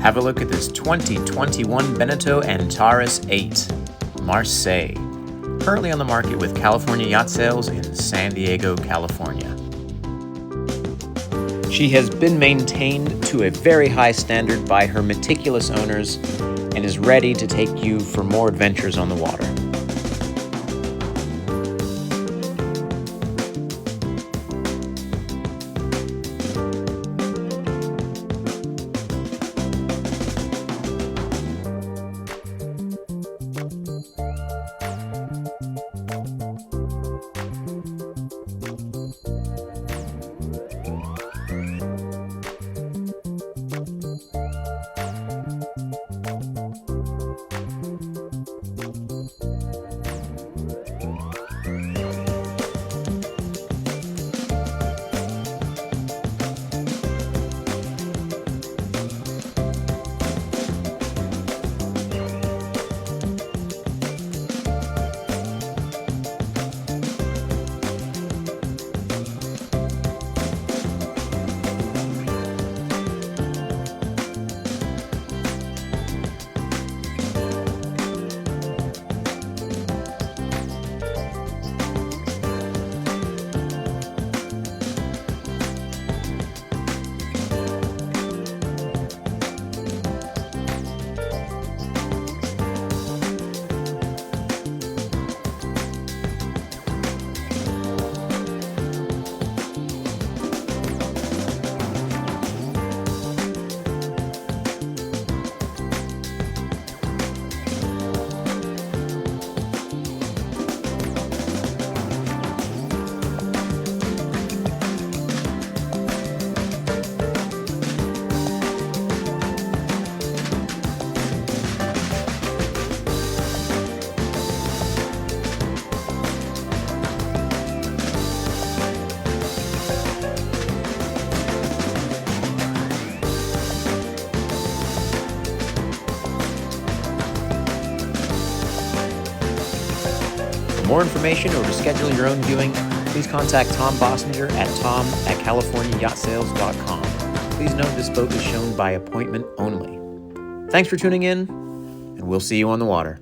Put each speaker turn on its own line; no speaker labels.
Have a look at this 2021 Beneteau Antares 8, Marseille. Currently on the market with California Yacht Sales in San Diego, California. She has been maintained to a very high standard by her meticulous owners and is ready to take you for more adventures on the water. For more information or to schedule your own viewing, please contact Tom Bossinger at tom@californiayachtsales.com. Please note this boat is shown by appointment only. Thanks for tuning in, and we'll see you on the water.